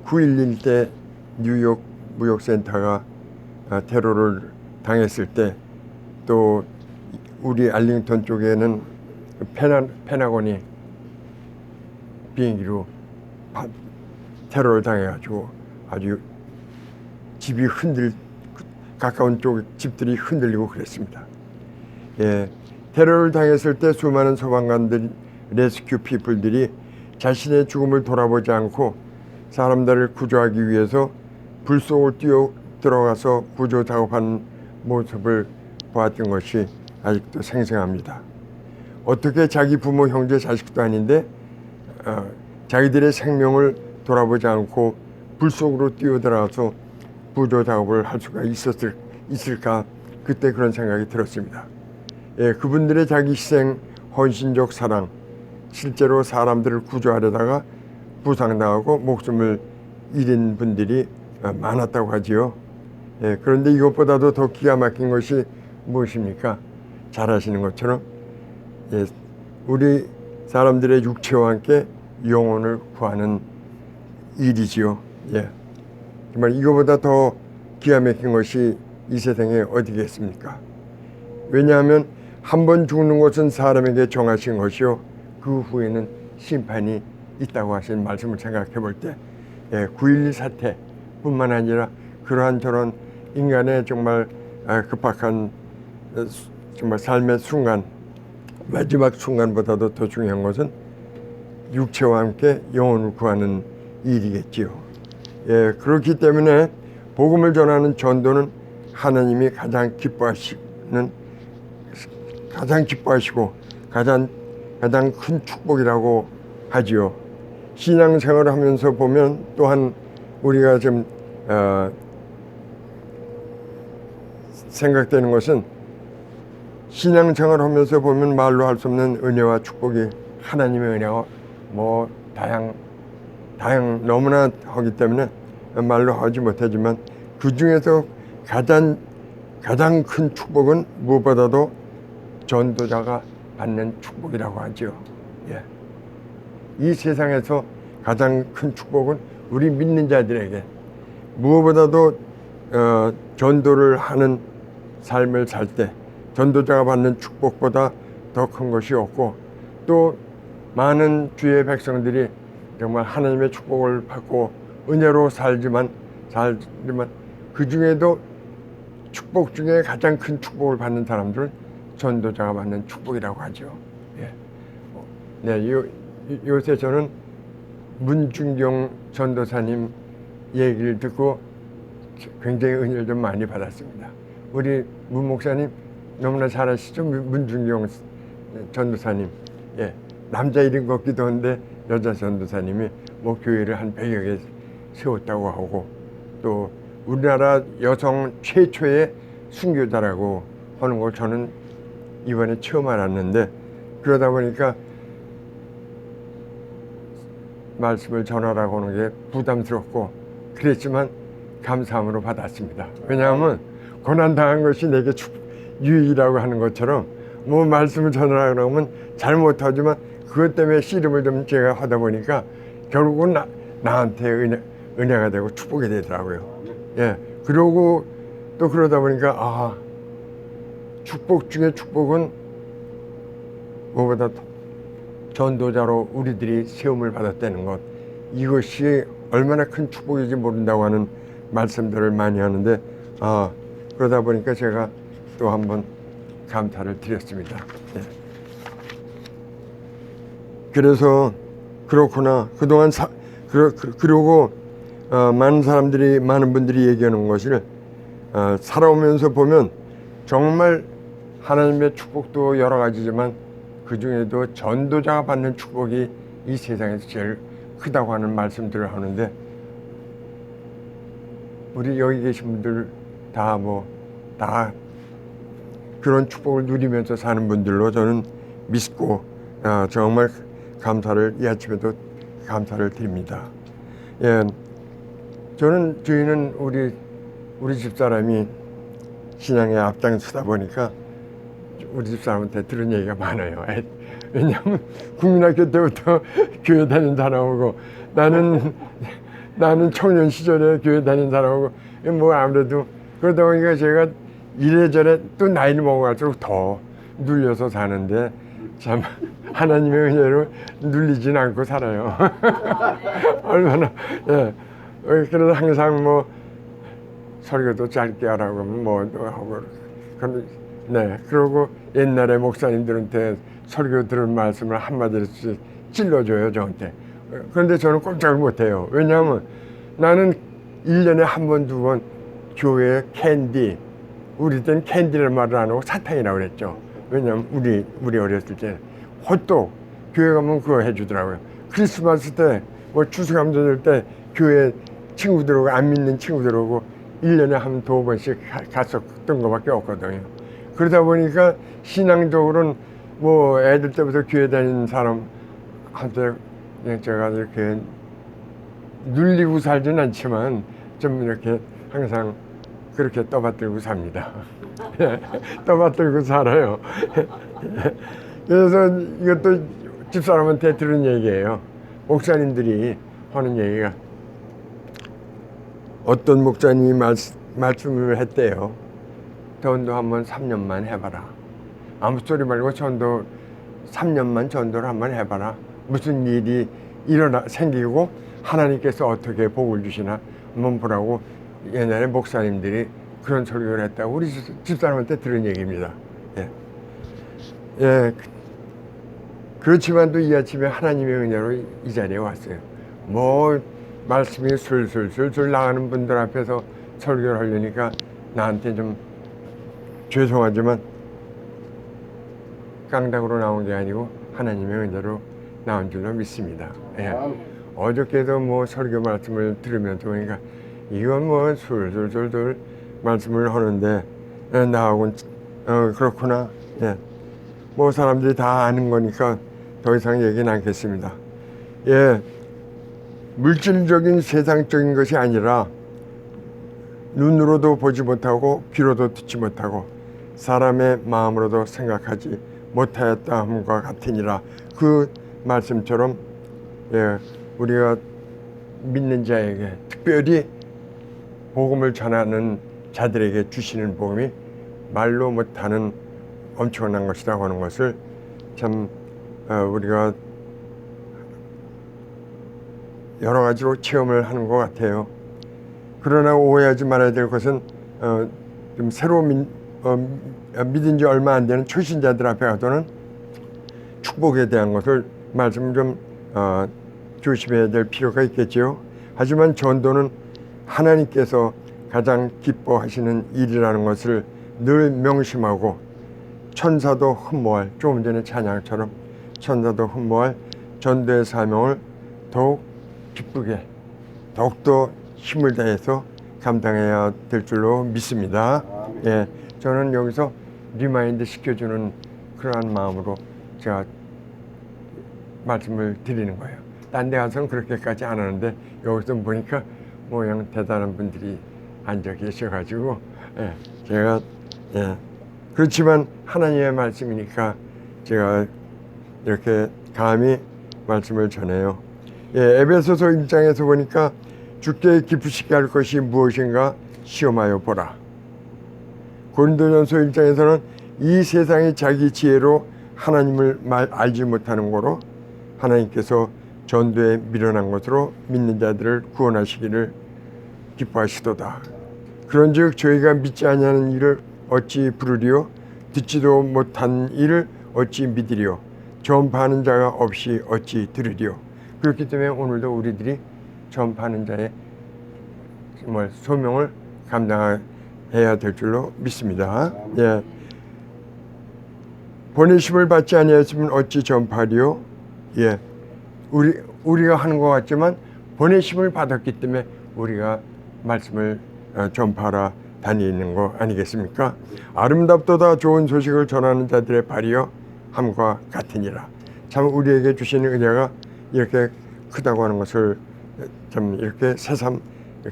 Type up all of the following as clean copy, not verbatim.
9.11 때 뉴욕 무역센터가 테러를 당했을 때 또 우리 알링턴 쪽에는 페나곤이 비행기로 테러를 당해가지고 아주 집이 가까운 쪽 집들이 흔들리고 그랬습니다. 예, 테러를 당했을 때 수많은 소방관들, 레스큐 피플들이 자신의 죽음을 돌아보지 않고 사람들을 구조하기 위해서 불 속을 뛰어 들어가서 구조 작업하는 모습을 보았던 것이 아직도 생생합니다. 어떻게 자기 부모, 형제, 자식도 아닌데 자기들의 생명을 돌아보지 않고 불 속으로 뛰어 들어가서 구조 작업을 할 수가 있을까? 그때 그런 생각이 들었습니다. 예, 그분들의 자기 희생, 헌신적 사랑, 실제로 사람들을 구조하려다가 부상당하고 목숨을 잃은 분들이 많았다고 하지요. 예, 그런데 이것보다도 더 기가 막힌 것이 무엇입니까? 잘 아시는 것처럼 예, 우리 사람들의 육체와 함께 영혼을 구하는 일이지요. 예, 정말 이거보다 더 기가 막힌 것이 이 세상에 어디겠습니까? 왜냐하면 한 번 죽는 것은 사람에게 정하신 것이요, 그 후에는 심판이 있다고 하신 말씀을 생각해 볼 때 9.11 사태뿐만 아니라 그러한 저런 인간의 정말 급박한 정말 삶의 순간, 마지막 순간보다도 더 중요한 것은 육체와 함께 영혼을 구하는 일이겠지요. 예, 그렇기 때문에 복음을 전하는 전도는 하나님이 가장 기뻐하시고 가장 큰 축복이라고 하지요. 신앙생활을 하면서 보면 또한 우리가 좀 생각되는 것은, 신앙생활을 하면서 보면 말로 할 수 없는 은혜와 축복이, 하나님의 은혜가 뭐 너무나 하기 때문에 말로 하지 못하지만 그 중에서 가장 큰 축복은 무엇보다도 전도자가 받는 축복이라고 하죠. 예. 이 세상에서 가장 큰 축복은 우리 믿는 자들에게 무엇보다도 전도를 하는 삶을 살 때 전도자가 받는 축복보다 더 큰 것이 없고, 또 많은 주의 백성들이 정말 하나님의 축복을 받고 은혜로 살지만 그 중에도 축복 중에 가장 큰 축복을 받는 사람들은 전도자가 받는 축복이라고 하죠. 예. 네, 요새 저는 문중경 전도사님 얘기를 듣고 굉장히 은혜를 좀 많이 받았습니다. 우리 문 목사님 너무나 잘 아시죠? 문중경 전도사님. 예. 남자 이름 같기도 한데 여자 전도사님이 뭐 교회를 한 100여 개 세웠다고 하고, 또 우리나라 여성 최초의 순교자라고 하는 걸 저는 이번에 처음 알았는데, 그러다 보니까 말씀을 전하라고 하는 게 부담스럽고 그랬지만 감사함으로 받았습니다. 왜냐하면 고난당한 것이 내게 유익이라고 하는 것처럼 뭐 말씀을 전하라고 하면 잘못하지만 그것 때문에 씨름을 좀 제가 하다 보니까 결국은 나한테 은혜가 되고 축복이 되더라고요. 예, 그러고 또 그러다 보니까 축복 중에 축복은 무엇보다 전도자로 우리들이 세움을 받았다는 것, 이것이 얼마나 큰 축복인지 모른다고 하는 말씀들을 많이 하는데, 그러다 보니까 제가 또 한번 감사를 드렸습니다. 예. 그래서 그렇구나. 그동안 그러고 많은 분들이 얘기하는 것을 살아오면서 보면 정말 하나님의 축복도 여러 가지지만 그 중에도 전도자가 받는 축복이 이 세상에서 제일 크다고 하는 말씀들을 하는데, 우리 여기 계신 분들 다 그런 축복을 누리면서 사는 분들로 저는 믿고 정말 이 아침에도 감사를 드립니다. 예, 저희는 우리 집사람이 신앙에 앞장서다 보니까 우리 집사람한테 들은 얘기가 많아요. 왜냐하면 국민학교 때부터 교회 다닌 사람이고, 나는 나는 청년 시절에 교회 다닌 사람하고 뭐 아무래도 그러다 보니까 제가 이래저래 또 나이를 먹어갈수록 더 눌려서 사는데 참 하나님의 은혜로 눌리진 않고 살아요. 얼마나 예. 그래서 항상 뭐 설교도 짧게 하라고 하면 뭐 하고 네. 그러고 옛날에 목사님들한테 설교 들은 말씀을 한마디씩 찔러줘요 저한테. 그런데 저는 꼼짝을 못해요. 왜냐하면 나는 1년에 한 번, 두 번 교회 캔디, 우리 때는 캔디라는 말을 안 하고 사탕이라고 그랬죠. 왜냐하면 우리 어렸을 때 호떡 교회 가면 그거 해주더라고요. 크리스마스 때 뭐 추수감사절 때 교회 친구들하고 안 믿는 친구들하고 1년에 한 두 번씩 갔었던 것밖에 없거든요. 그러다 보니까 신앙적으로는 뭐 애들 때부터 교회 다니는 사람한테 제가 이렇게 눌리고 살진 않지만 좀 이렇게 항상 그렇게 떠받들고 삽니다. 떠받들고 살아요. 그래서 이것도 집사람한테 들은 얘기예요. 목사님들이 하는 얘기가 어떤 목사님이 말씀을 했대요. 전도 한번 3년만 해봐라. 아무 소리 말고 전도 3년만 전도를 한번 해봐라. 무슨 일이 생기고 하나님께서 어떻게 복을 주시나 한번 보라고 옛날에 목사님들이 그런 설교를 했다고 우리 집사람한테 들은 얘기입니다. 예. 예. 그렇지만 또 이 아침에 하나님의 은혜로 이 자리에 왔어요. 뭐 말씀이 술술 나가는 분들 앞에서 설교를 하려니까 나한테 좀 죄송하지만 깡당으로 나온 게 아니고 하나님의 은혜로 나온 줄로 믿습니다. 예. 어저께도 뭐 설교 말씀을 들으면서 보니까 이건 뭐 술술 말씀을 하는데 나하고는 그렇구나. 예. 뭐 사람들이 다 아는 거니까 더 이상 얘기는 않겠습니다. 예. 물질적인 세상적인 것이 아니라 눈으로도 보지 못하고 귀로도 듣지 못하고 사람의 마음으로도 생각하지 못하였다 함과 같으니라. 그 말씀처럼 예, 우리가 믿는 자에게 특별히 복음을 전하는 자들에게 주시는 복음이 말로 못하는 엄청난 것이라고 하는 것을 참 우리가 여러 가지로 체험을 하는 것 같아요. 그러나 오해하지 말아야 될 것은 좀 새로 믿은 지 얼마 안 되는 초신자들 앞에 가서는 축복에 대한 것을 말씀 좀 조심해야 될 필요가 있겠지요. 하지만 전도는 하나님께서 가장 기뻐하시는 일이라는 것을 늘 명심하고 천사도 흠모할, 조금 전에 찬양처럼 천사도 흠모할 전도의 사명을 더욱 기쁘게 더욱더 힘을 다해서 감당해야 될 줄로 믿습니다. 예, 저는 여기서 리마인드 시켜주는 그러한 마음으로 제가 말씀을 드리는 거예요. 딴 데 가서는 그렇게까지 안 하는데 여기서 보니까 모양 대단한 분들이 앉아 계셔가지고 예, 제가 예, 그렇지만 하나님의 말씀이니까 제가 이렇게 감히 말씀을 전해요. 예, 에베소서 1장에서 보니까 주께 기쁘시게 할 것이 무엇인가 시험하여 보라. 고린도전서 1장에서는 이 세상이 자기 지혜로 하나님을 알지 못하는 거로 하나님께서 전도에 미련한 것으로 믿는 자들을 구원하시기를 기뻐하시도다. 그런즉 저희가 믿지 아니하는 일을 어찌 부르리요? 듣지도 못한 일을 어찌 믿으리요? 전파하는 자가 없이 어찌 들으리요? 그렇기 때문에 오늘도 우리들이 전파하는 자의 소명을 감당해야 될 줄로 믿습니다. 예. 보내심을 받지 아니하였으면 어찌 전파하리요? 예. 우리가 하는 것 같지만 보내심을 받았기 때문에 우리가 말씀을 전파하러 다니는 거 아니겠습니까? 아름답도다 좋은 소식을 전하는 자들의 발이여 함과 같으니라. 참 우리에게 주시는 은혜가 이렇게 크다고 하는 것을 참 이렇게 새삼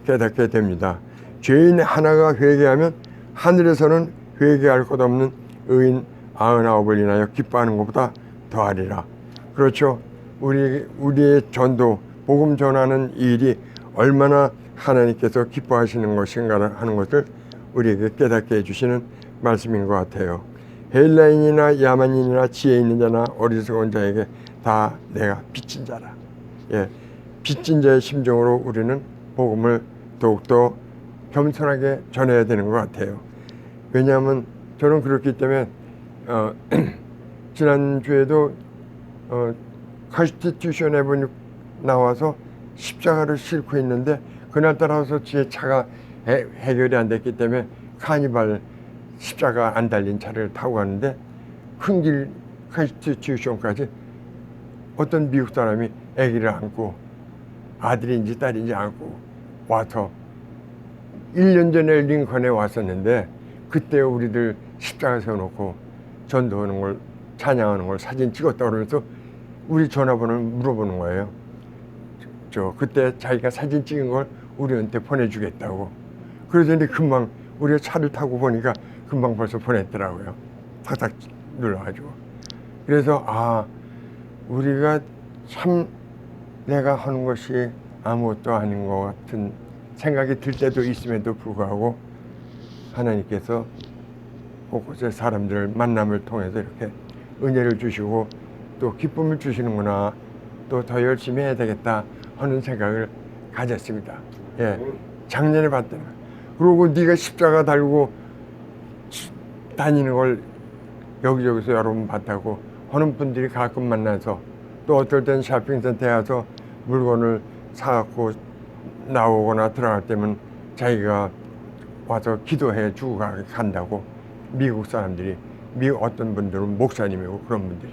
깨닫게 됩니다. 죄인 하나가 회개하면 하늘에서는 회개할 것 없는 의인 99을 인하여 기뻐하는 것보다 더하리라. 그렇죠. 우리의 전도, 복음 전하는 일이 얼마나 하나님께서 기뻐하시는 것인가 하는 것을 우리에게 깨닫게 해주시는 말씀인 것 같아요. 헬라인이나 야만인이나 지혜 있는 자나 어리석은 자에게 다 내가 빚진 자라. 예, 빚진 자의 심정으로 우리는 복음을 더욱더 겸손하게 전해야 되는 것 같아요. 왜냐하면 저는 그렇기 때문에 지난주에도 컨스티튜션 에버뉴 나와서 십자가를 싣고 있는데 그날따라서 제 차가 해결이 안 됐기 때문에 카니발 십자가 안 달린 차를 타고 가는데 큰길 컨스티튜션까지 어떤 미국 사람이 아기를 안고 아들인지 딸인지 안고 와서 1년 전에 링컨에 왔었는데 그때 우리들 십자가 세워놓고 전도하는 걸 찬양하는 걸 사진 찍었다 그러면서 우리 전화번호를 물어보는 거예요. 그때 자기가 사진 찍은 걸 우리한테 보내주겠다고. 그러더니 금방 우리가 차를 타고 보니까 금방 벌써 보냈더라고요. 탁탁 눌러가지고. 그래서 우리가 참 내가 하는 것이 아무것도 아닌 것 같은 생각이 들 때도 있음에도 불구하고 하나님께서 곳곳에 사람들을 만남을 통해서 이렇게 은혜를 주시고 또 기쁨을 주시는구나, 또 더 열심히 해야 되겠다 하는 생각을 가졌습니다. 예, 작년에 봤더니. 그리고 네가 십자가 달고 다니는 걸 여기저기서 여러 번 봤다고 하는 분들이 가끔 만나서 또 어떨 땐 쇼핑센터에 와서 물건을 사갖고 나오거나 들어갈 때면 자기가 와서 기도해 주고 간다고. 미국 사람들이, 미국 어떤 분들은 목사님이고 그런 분들이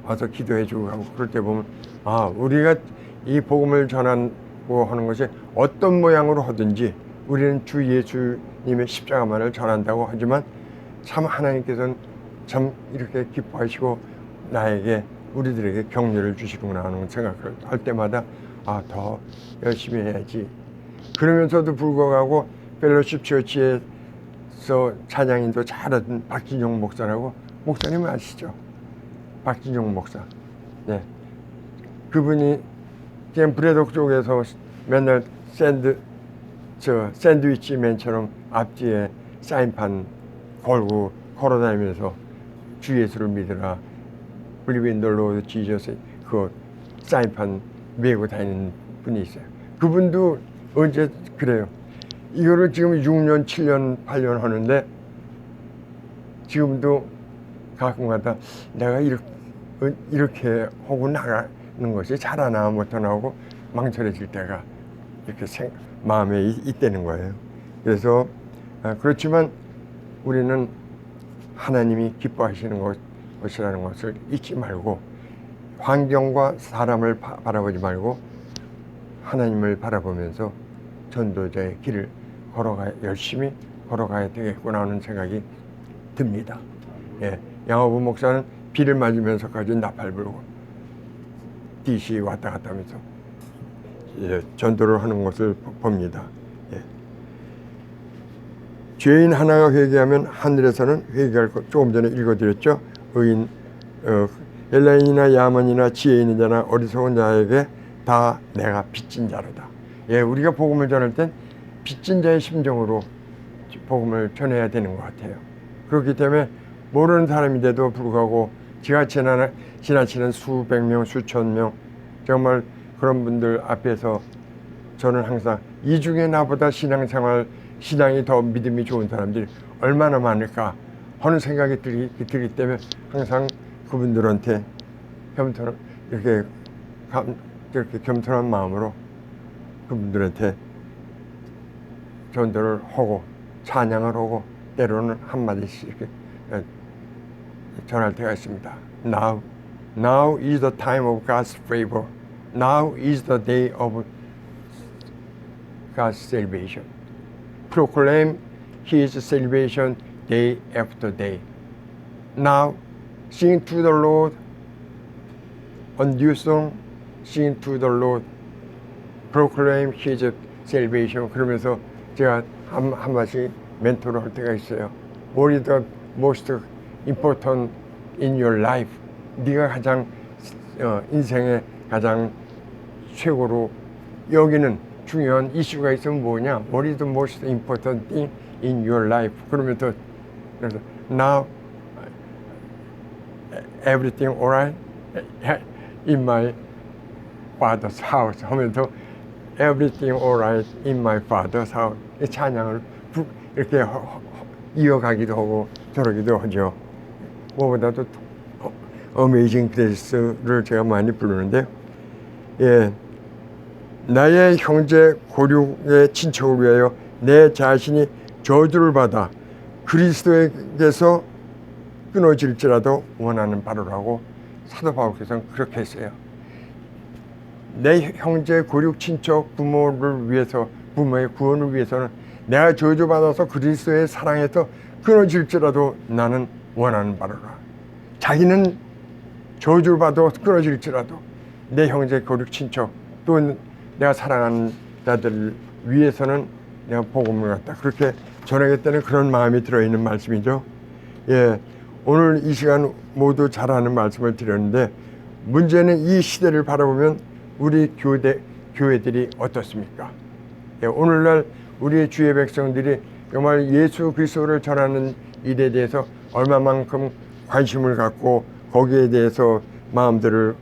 와서 기도해 주고 가고, 그럴 때 보면 우리가 이 복음을 전하고 하는 것이 어떤 모양으로 하든지 우리는 주 예수님의 십자가만을 전한다고 하지만 참 하나님께서는 참 이렇게 기뻐하시고 나에게 우리들에게 격려를 주시구나 하는 생각을 할 때마다 더 열심히 해야지. 그러면서도 불구하고 펠로십 처치에서 찬양인도 잘하던 박진용 목사라고, 목사님 아시죠? 박진용 목사. 네. 그분이 그냥 브레독 쪽에서 맨날 샌드위치 맨처럼 앞뒤에 사인판 걸고 걸어다니면서 주 예수를 믿으라, Believe in the Lord Jesus, 그 사인판 메고 다니는 분이 있어요. 그분도 언제 그래요. 이거를 지금 6년, 7년, 8년 하는데 지금도 가끔가다 내가 이렇게 하고 나가는 것이 잘하나 못하나 하고 망설여질 때가 이렇게 마음에 있다는 거예요. 그래서 그렇지만 우리는 하나님이 기뻐하시는 것이라는 것을 잊지 말고 환경과 사람을 바라보지 말고 하나님을 바라보면서 전도자의 길을 열심히 걸어가야 되겠구나 하는 생각이 듭니다. 예, 양호부 목사는 비를 맞으면서까지 나팔 불고 DC 왔다 갔다 하면서 전도를 하는 것을 봅니다. 예. 죄인 하나가 회개하면 하늘에서는 회개할 것, 조금 전에 읽어드렸죠. 의인, 헬라인이나 야만이나 지혜 있는 자나 어리석은 자에게 다 내가 빚진 자로다. 예, 우리가 복음을 전할 땐 빚진 자의 심정으로 복음을 전해야 되는 것 같아요. 그렇기 때문에 모르는 사람인데도 불구하고 지나치는 수백 명, 수천 명, 정말 그런 분들 앞에서 저는 항상 이 중에 나보다 신앙이 더 믿음이 좋은 사람들이 얼마나 많을까 하는 생각이 들기 때문에 항상 그분들한테 이렇게 겸손한 마음으로 그분들한테 전도를 하고 찬양을 하고 때로는 한마디씩 이렇게 전할 때가 있습니다. Now is the time of God's favor. Now is the day of God's salvation. Proclaim His salvation day after day. Now sing to the Lord a new song. Sing to the Lord. Proclaim His salvation. 그러면서 제가 한 번씩 멘토를 할 때가 있어요. What is the most important in your life? 네가 가장 인생의 가장 최고로 여기는 중요한 이슈가 있으면 뭐냐? What is the most important thing in your life? 그러면 또 그래서 now everything alright in my father's house 하면서 everything alright in my father's house 이 찬양을 이렇게 이어가기도 하고 저러기도 하죠. 무엇보다도 어메이징 그레이스를 제가 많이 부르는데, 예, 나의 형제 고륙의 친척을 위하여 내 자신이 저주를 받아 그리스도에게서 끊어질지라도 원하는 바로라고 사도 바울께서는 그렇게 했어요. 내 형제 고륙 친척 부모를 위해서, 부모의 구원을 위해서는 내가 저주받아서 그리스도의 사랑에서 끊어질지라도 나는 원하는 바로라. 자기는 저주를 받아 끊어질지라도 내 형제 고륙 친척 또 내가 사랑하는 자들 위해서는 내가 복음을 갖다 그렇게 전하겠다는 그런 마음이 들어있는 말씀이죠. 예, 오늘 이 시간 모두 잘하는 말씀을 드렸는데, 문제는 이 시대를 바라보면 우리 교회들이 어떻습니까? 예, 오늘날 우리의 주의 백성들이 정말 예수 그리스도를 전하는 일에 대해서 얼마만큼 관심을 갖고 거기에 대해서 마음들을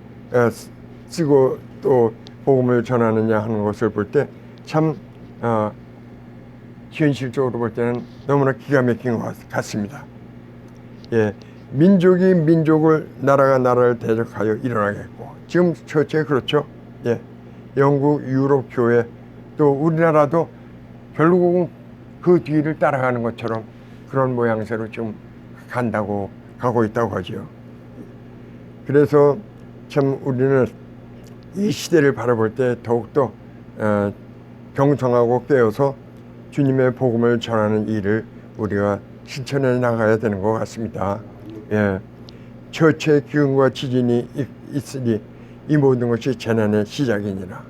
쓰고 또 복음을 전하느냐 하는 것을 볼 때 참 현실적으로 볼 때는 너무나 기가 막힌 것 같습니다. 예, 민족이 민족을, 나라가 나라를 대적하여 일어나겠고, 지금 처째 그렇죠. 예, 영국, 유럽 교회 또 우리나라도 결국은 그 뒤를 따라가는 것처럼 그런 모양새로 좀 가고 있다고 하죠. 그래서 참 우리는 이 시대를 바라볼 때 더욱더 경성하고 깨어서 주님의 복음을 전하는 일을 우리가 실천해 나가야 되는 것 같습니다. 예, 처처의 기운과 지진이 있으니 이 모든 것이 재난의 시작이니라.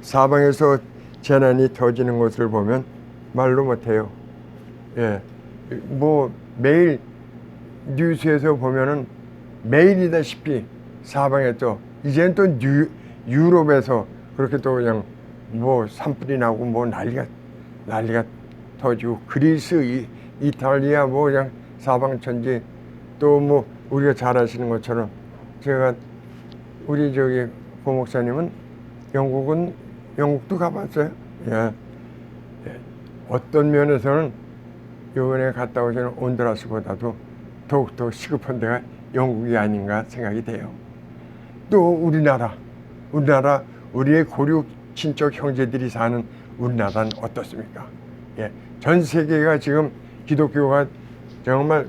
사방에서 재난이 터지는 것을 보면 말로 못해요. 예, 뭐 매일 뉴스에서 보면은 매일이다시피 사방에 또 이제는 또 유럽에서 그렇게 또 그냥 뭐 산불이 나고 뭐 난리가 터지고, 그리스, 이탈리아 뭐 그냥 사방천지, 또 뭐 우리가 잘 아시는 것처럼 제가 우리 저기 고 목사님은 영국도 가봤어요. 예. 어떤 면에서는 요번에 갔다 오신 온두라스보다도 더욱더 시급한 데가 영국이 아닌가 생각이 돼요. 또 우리나라 우리의 고륙 친척 형제들이 사는 우리나라는 어떻습니까? 예, 전 세계가 지금 기독교가 정말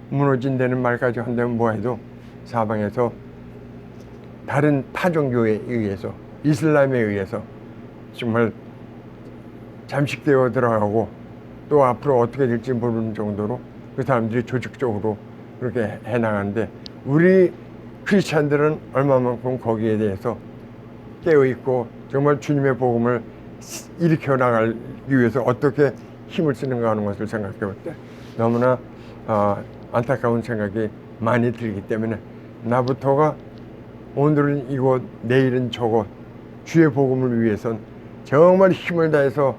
무너진다는 말까지 한다면 뭐해도 사방에서 다른 타종교에 의해서, 이슬람에 의해서 정말 잠식되어 들어가고, 또 앞으로 어떻게 될지 모르는 정도로 그 사람들이 조직적으로 그렇게 해나가는데, 우리 크리스찬들은 얼마만큼 거기에 대해서 깨어있고 정말 주님의 복음을 일으켜 나가기 위해서 어떻게 힘을 쓰는가 하는 것을 생각해 볼 때 너무나 안타까운 생각이 많이 들기 때문에, 나부터가 오늘은 이곳 내일은 저곳 주의 복음을 위해선 정말 힘을 다해서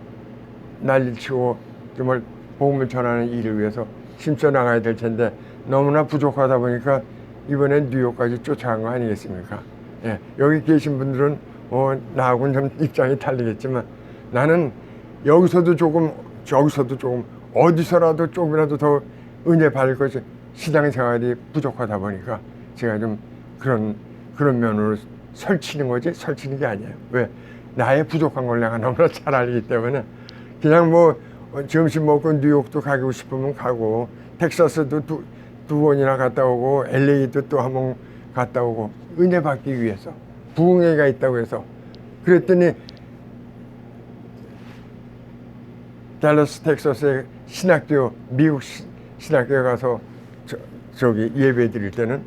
난리치고 정말 복음을 전하는 일을 위해서 힘써 나가야 될 텐데, 너무나 부족하다 보니까 이번에 뉴욕까지 쫓아간 거 아니겠습니까? 예, 여기 계신 분들은 나하고는 좀 입장이 다르겠지만, 나는 여기서도 조금 저기서도 조금 어디서라도 조금이라도 더 은혜 받을 것이 신앙생활이 부족하다 보니까 제가 좀 그런 면으로 설치는 거지, 설치는 게 아니에요. 왜? 나의 부족한 걸 내가 너무나 잘 알기 때문에 그냥 뭐 점심 먹고 뉴욕도 가고 싶으면 가고, 텍사스도 두 번이나 갔다 오고, LA도 또 한 번 갔다 오고, 은혜 받기 위해서, 부흥회가 있다고 해서. 그랬더니 달러스 텍사스의 신학교, 미국 신학교에 가서 저기 예배 드릴 때는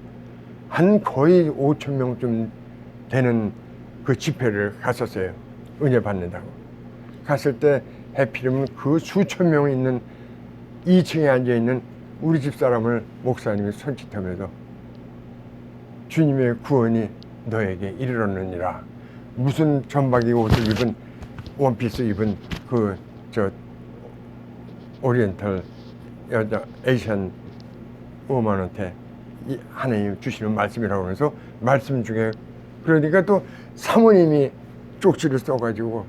한 거의 5천 명쯤 되는 그 집회를 갔었어요. 은혜 받는다고. 갔을 때 해필이면 그 수천 명 있는 2층에 앉아있는 우리 집 사람을 목사님이 손짓하면서 주님의 구원이 너에게 이르렀느니라. 무슨 점박이 옷을 입은 원피스 입은 그 저 오리엔탈 여자 에이션 우먼한테 하나님 주시는 말씀이라고 해서 말씀 중에 그러니까 또 사모님이 쪽지를 써가지고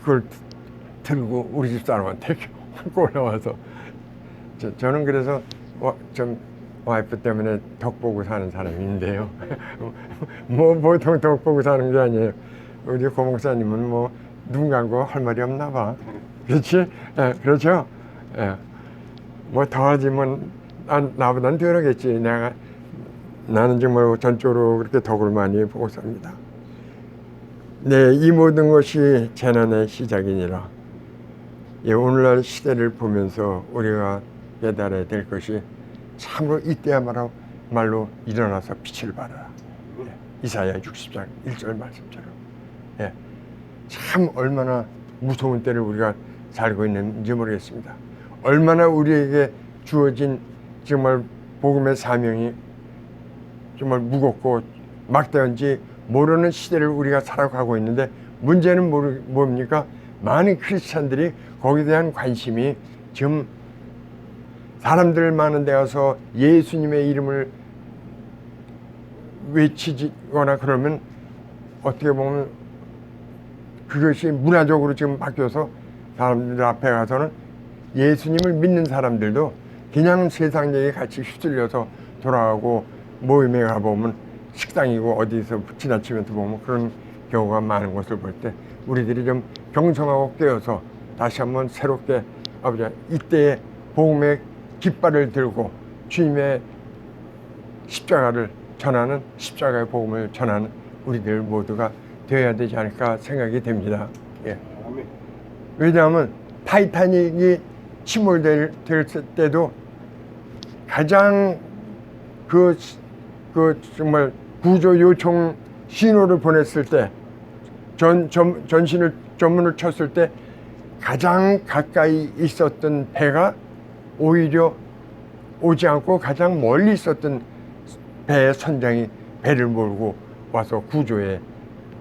그걸 들고 우리 집 사람한테 갖고 올라와서 저는 그래서 좀 와이프 때문에 덕 보고 사는 사람인데요. 뭐 보통 덕 보고 사는 게 아니에요. 우리 고 목사님은 뭐 눈 감고 할 말이 없나 봐. 그렇지? 예, 그렇죠? 예. 뭐 더하지 뭐 나보다는 덜하겠지. 나는 정말 전적으로 그렇게 덕을 많이 보고 삽니다. 네, 이 모든 것이 재난의 시작이니라. 예, 오늘날 시대를 보면서 우리가 깨달아야 될 것이 참으로 이때야말로 일어나서 빛을 발하라. 예, 이사야 60장 1절 말씀처럼. 예, 참 얼마나 무서운 때를 우리가 살고 있는지 모르겠습니다. 얼마나 우리에게 주어진 정말 복음의 사명이 정말 무겁고 막대한지 모르는 시대를 우리가 살아가고 있는데 문제는 뭡니까? 많은 크리스찬들이 거기에 대한 관심이 지금 사람들 많은 데 가서 예수님의 이름을 외치거나 그러면 어떻게 보면 그것이 문화적으로 지금 바뀌어서 사람들 앞에 가서는 예수님을 믿는 사람들도 그냥 세상 얘기 같이 휩쓸려서 돌아가고 모임에 가보면 식당이고 어디서 지나치면서 보면 그런 경우가 많은 것을 볼 때 우리들이 좀 경성하고 깨어서 다시 한번 새롭게 아버지 이때의 복음의 깃발을 들고 주님의 십자가를 전하는 십자가의 복음을 전하는 우리들 모두가 되어야 되지 않을까 생각이 됩니다. 예. 왜냐하면 타이타닉이 침몰될 때도 가장 그 정말 구조 요청 신호를 보냈을 때 전문을 쳤을 때 가장 가까이 있었던 배가 오히려 오지 않고 가장 멀리 있었던 배의 선장이 배를 몰고 와서 구조에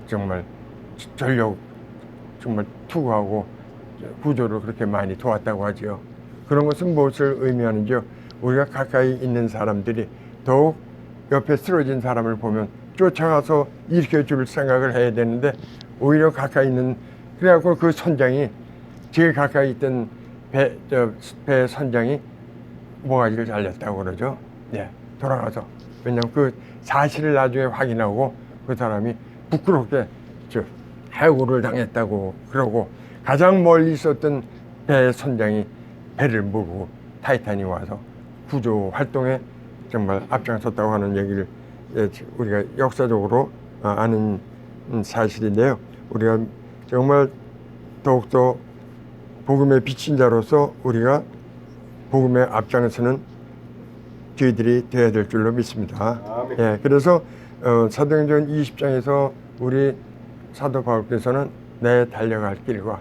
정말 전력 정말 투구하고 구조를 그렇게 많이 도왔다고 하죠. 그런 것은 무엇을 의미하는지요? 우리가 가까이 있는 사람들이 더욱 옆에 쓰러진 사람을 보면 쫓아가서 일으켜줄 생각을 해야 되는데 오히려 가까이 있는 그래갖고 그 선장이 제일 가까이 있던 배 선장이 모가지를 잘렸다고 그러죠. 네, 돌아가서 왜냐하면 그 사실을 나중에 확인하고 그 사람이 부끄럽게 해고를 당했다고 그러고 가장 멀리 있었던 배 선장이 배를 몰고 타이탄이 와서 구조 활동에 정말 앞장섰다고 하는 얘기를 우리가 역사적으로 아는 사실인데요. 우리가 정말 더욱더 복음의 비친 자로서 우리가 복음의 앞장서는 저희들이 되어야 될 줄로 믿습니다. 예, 그래서 사도행전 20장에서 우리 사도 바울께서는 내 달려갈 길과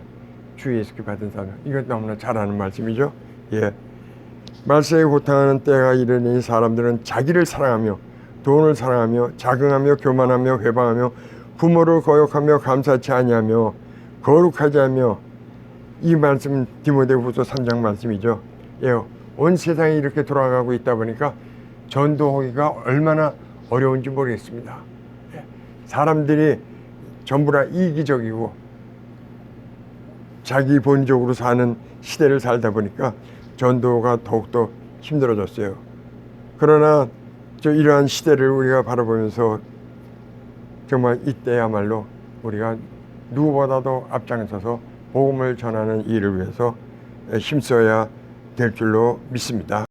주 예수께 받은 사명, 이거 너무나 잘 아는 말씀이죠. 예, 말세에 고통하는 때가 이르니 사람들은 자기를 사랑하며 돈을 사랑하며 자긍하며 교만하며 회방하며 부모를 거역하며 감사치 아니하며 거룩하지 않으며, 이 말씀은 디모데후서 3장 말씀이죠. 예, 온 세상이 이렇게 돌아가고 있다 보니까 전도하기가 얼마나 어려운지 모르겠습니다. 예, 사람들이 전부 다 이기적이고 자기 본적으로 사는 시대를 살다 보니까 전도가 더욱더 힘들어졌어요. 그러나 이러한 시대를 우리가 바라보면서 정말 이때야말로 우리가 누구보다도 앞장서서 복음을 전하는 일을 위해서 힘써야 될 줄로 믿습니다.